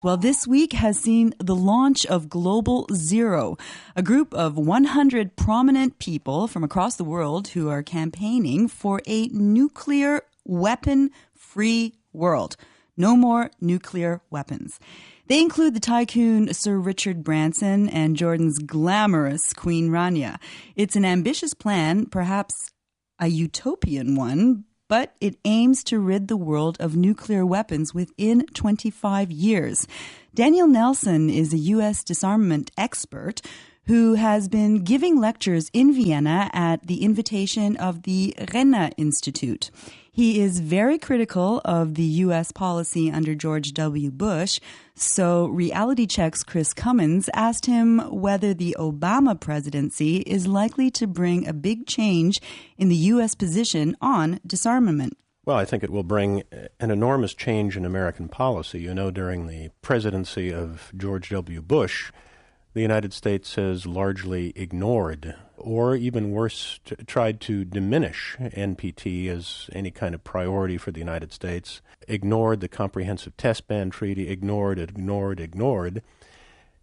Well, this week has seen the launch of Global Zero, a group of 100 prominent people from across the world who are campaigning for a nuclear weapon-free world. No more nuclear weapons. They include the tycoon Sir Richard Branson and Jordan's glamorous Queen Rania. It's an ambitious plan, perhaps a utopian one, but it aims to rid the world of nuclear weapons within 25 years. Daniel Nelson is a U.S. disarmament expert who has been giving lectures in Vienna at the invitation of the Renner Institute. He is very critical of the U.S. policy under George W. Bush, so Reality Check's Chris Cummins asked him whether the Obama presidency is likely to bring a big change in the U.S. position on disarmament. Well, I think it will bring an enormous change in American policy. You know, during the presidency of George W. Bush, the United States has largely ignored, or even worse, tried to diminish NPT as any kind of priority for the United States, ignored the Comprehensive Test Ban Treaty, ignored,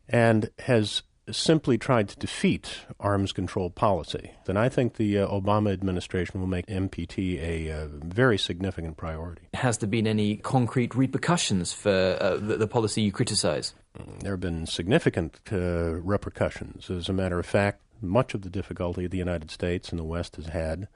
and has simply tried to defeat arms control policy. And I think the Obama administration will make NPT a very significant priority. Has there been any concrete repercussions for the policy you criticize? There have been significant repercussions. As a matter of fact, much of the difficulty the United States and the West has had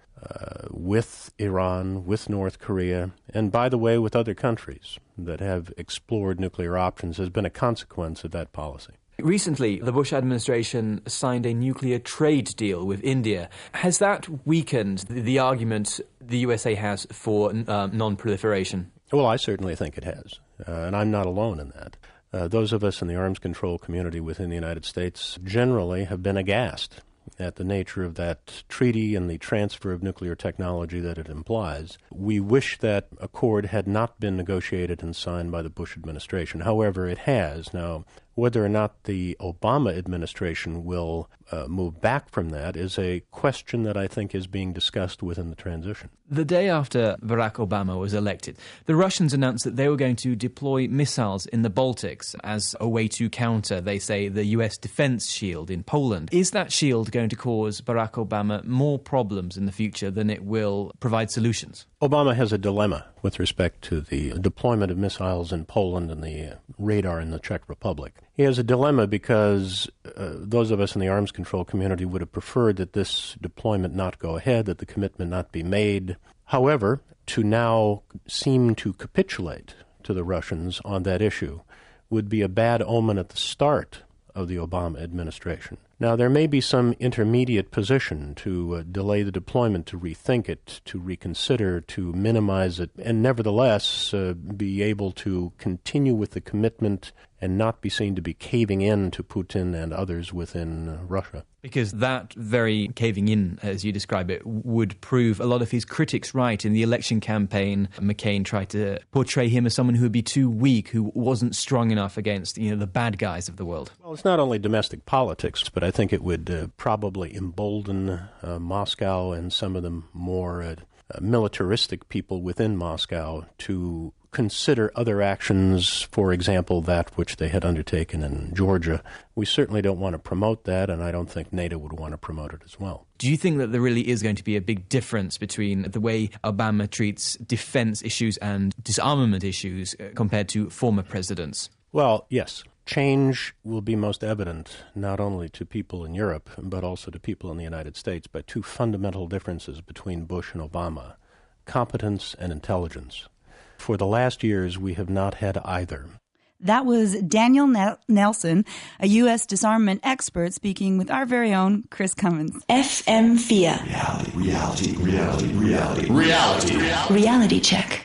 with Iran, with North Korea, and by the way, with other countries that have explored nuclear options has been a consequence of that policy. Recently, the Bush administration signed a nuclear trade deal with India. Has that weakened the argument the USA has for non-proliferation? Well, I certainly think it has, and I'm not alone in that. Those of us in the arms control community within the United States generally have been aghast at the nature of that treaty and the transfer of nuclear technology that it implies. We wish that accord had not been negotiated and signed by the Bush administration. However, it has. Now, whether or not the Obama administration will move back from that is a question that I think is being discussed within the transition. The day after Barack Obama was elected, the Russians announced that they were going to deploy missiles in the Baltics as a way to counter, they say, the US defense shield in Poland. Is that shield going to cause Barack Obama more problems in the future than it will provide solutions? Obama has a dilemma with respect to the deployment of missiles in Poland and the radar in the Czech Republic. He has a dilemma because those of us in the arms control community would have preferred that this deployment not go ahead, that the commitment not be made. However, to now seem to capitulate to the Russians on that issue would be a bad omen at the start of the Obama administration. Now, there may be some intermediate position to delay the deployment, to rethink it, to reconsider, to minimize it, and nevertheless be able to continue with the commitment and not be seen to be caving in to Putin and others within Russia. Because that very caving in, as you describe it, would prove a lot of his critics right. In the election campaign, McCain tried to portray him as someone who would be too weak, who wasn't strong enough against, the bad guys of the world. Well, it's not only domestic politics, but I think it would probably embolden Moscow and some of the more militaristic people within Moscow to consider other actions, for example, that which they had undertaken in Georgia. We certainly don't want to promote that, and I don't think NATO would want to promote it as well. Do you think that there really is going to be a big difference between the way Obama treats defense issues and disarmament issues compared to former presidents? Well, yes. Change will be most evident not only to people in Europe, but also to people in the United States by two fundamental differences between Bush and Obama: competence and intelligence. For the last years, we have not had either. That was Daniel Nelson, a U.S. disarmament expert, speaking with our very own Chris Cummins. FM4. Reality check.